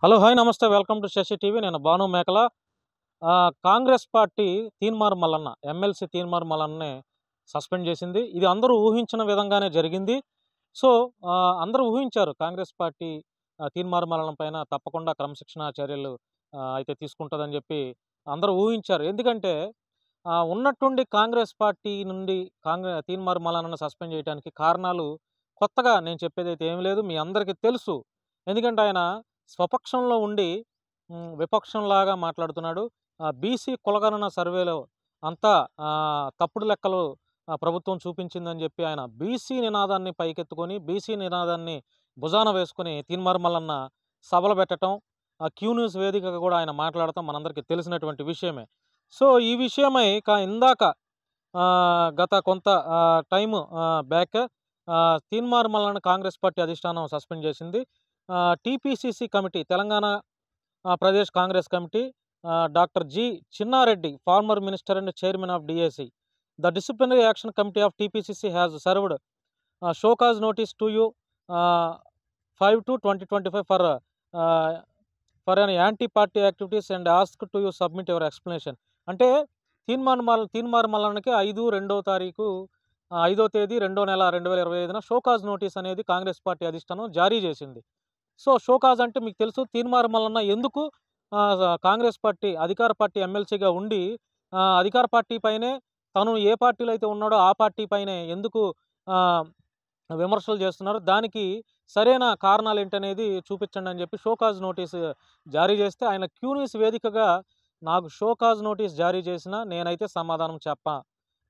Hello hi namaste welcome to Shashi TV. నేను Bhanu Mekala. Congress party Teenmaar Mallanna MLC Teenmaar మల్లన్నని suspend చేసింది. ఇది అందరూ ఊహించిన విధంగానే జరిగింది. సో అందరూ ఊహించారు కాంగ్రెస్ పార్టీ తీన్మార్ మల్లన్న పైన తప్పకుండా క్రమశిక్షణా చర్యలు అయితే తీసుకుంటుందని చెప్పి అందరూ ఊహించారు. ఎందుకంటే ఉన్నట్టుండి కాంగ్రెస్ పార్టీ నుండి తీన్మార్ మల్లన్నను సస్పెండ్ చేయడానికి కారణాలు కొత్తగా నేను చెప్పేదైతే ఏమీ లేదు. మీ అందరికీ తెలుసు. ఎందుకంటే ఆయన స్వపక్షంలో ఉండి విపక్షంలాగా మాట్లాడుతున్నాడు. బీసీ కులగణన సర్వేలో అంతా తప్పుడు లెక్కలు ప్రభుత్వం చూపించిందని చెప్పి ఆయన బీసీ నినాదాన్ని పైకెత్తుకొని, బీసీ నినాదాన్ని భుజాన వేసుకొని తీన్మార్ మల్లన్న సభలు పెట్టటం, క్యూ న్యూస్ వేదికగా కూడా ఆయన మాట్లాడటం మనందరికీ తెలిసినటువంటి విషయమే. సో ఈ విషయమై ఇందాక గత కొంత time back Teenmar Mallanna Congress party అధిష్టానం సస్పెండ్ చేసింది. TPCC committee Telangana Pradesh Congress committee doctor G Chinnareddy, former minister and chairman of DAC. The disciplinary action committee of TPCC has served show cause notice to you 5/2/2025 for an anti party activities and ask to you submit your explanation. అంటే తీన్మార్ మల్లన్నకి 5వ తేదీ 2వ నెల 2025 show cause notice అనేది Congress party అధిష్టానం జారీ చేసింది. So show cause అంటే మీకు తెలుసు. తీన్మార్ మల్లన్న ఎందుకు కాంగ్రెస్ పార్టీ అధికార పార్టీ ఎమ్మెల్సీగా ఉండి అధికార పార్టీ పైనే తను ఏ పార్టీలో అయితే ఉన్నాడో ఆ పార్టీ పైనే ఎందుకు విమర్శలు చేస్తున్నారు, దానికి సరైన కారణాలు ఏంటనేది చూపించండి అని చెప్పి షోకాజ్ నోటీస్ జారీ చేస్తే ఆయన క్యూ న్యూస్ వేదికగా నాకు షోకాజ్ నోటీస్ జారీ చేసినా నేనైతే సమాధానం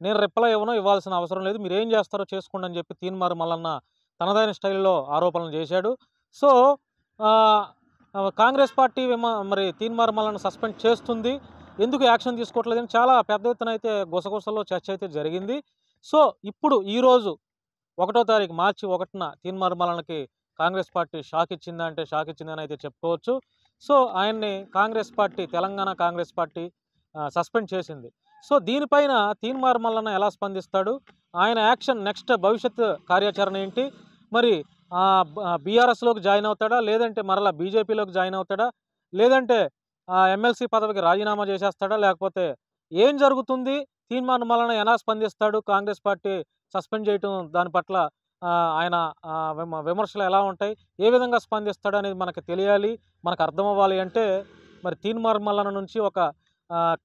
నేను రిప్లై ఇవ్వాల్సిన అవసరం లేదు, మీరు ఏం చేస్తారో చేసుకోండి అని చెప్పి తీన్మార్ మల్లన్న తనదైన స్టైల్లో ఆరోపణలు చేశాడు. సో కాంగ్రెస్ పార్టీ మరి తీన్మార్ మల్లన్న సస్పెండ్ చేస్తుంది, ఎందుకు యాక్షన్ తీసుకోవట్లేదని చాలా పెద్ద ఎత్తున అయితే గుసగుసలో చర్చ అయితే జరిగింది. సో ఇప్పుడు ఈరోజు 1వ తారీఖు మార్చి 1న తీన్మార్ మల్లన్నకి కాంగ్రెస్ పార్టీ షాక్ ఇచ్చిందంటే షాక్ ఇచ్చిందని అయితే చెప్పుకోవచ్చు. సో ఆయన్ని తెలంగాణ కాంగ్రెస్ పార్టీ సస్పెండ్ చేసింది. సో దీనిపైన తీన్మార్ మల్లన్న ఎలా స్పందిస్తాడు, ఆయన యాక్షన్ నెక్స్ట్ భవిష్యత్ కార్యాచరణ ఏంటి, మరి బీఆర్ఎస్లోకి జాయిన్ అవుతాడా, లేదంటే మరలా బీజేపీలోకి జాయిన్ అవుతాడా, లేదంటే ఎమ్మెల్సీ పదవికి రాజీనామా చేసేస్తాడా, లేకపోతే ఏం జరుగుతుంది, తీన్మార్ మల్లన్న ఎలా స్పందిస్తాడు, కాంగ్రెస్ పార్టీ సస్పెండ్ చేయటం దాని పట్ల ఆయన విమర్శలు ఎలా ఉంటాయి, ఏ విధంగా స్పందిస్తాడు అనేది మనకు తెలియాలి, మనకు అర్థం అవ్వాలి. అంటే మరి తీన్మార్ మల్లన్న నుంచి ఒక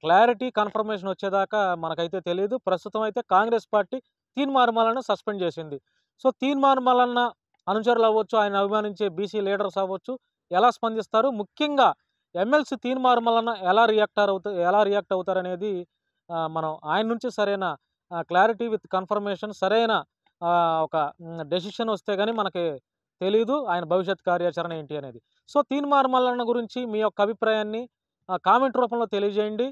క్లారిటీ కన్ఫర్మేషన్ వచ్చేదాకా మనకైతే తెలియదు. ప్రస్తుతం అయితే కాంగ్రెస్ పార్టీ తీన్మార్ మల్లన్న సస్పెండ్ చేసింది. సో తీన్మార్ మల్లన్న అనుచరులు అవ్వచ్చు, ఆయన అభిమానించే బీసీ లీడర్స్ అవ్వచ్చు, ఎలా స్పందిస్తారు, ముఖ్యంగా ఎమ్మెల్సీ తీన్మార్ మల్లన్న ఎలా రియాక్ట్ అవుతారనేది మనం ఆయన నుంచి సరైన క్లారిటీ విత్ కన్ఫర్మేషన్, సరైన ఒక డెసిషన్ వస్తే కానీ మనకి తెలీదు ఆయన భవిష్యత్ కార్యాచరణ ఏంటి అనేది. సో తీన్మార్ మల్లన్న గురించి మీ యొక్క అభిప్రాయాన్ని కామెంట్ రూపంలో తెలియజేయండి.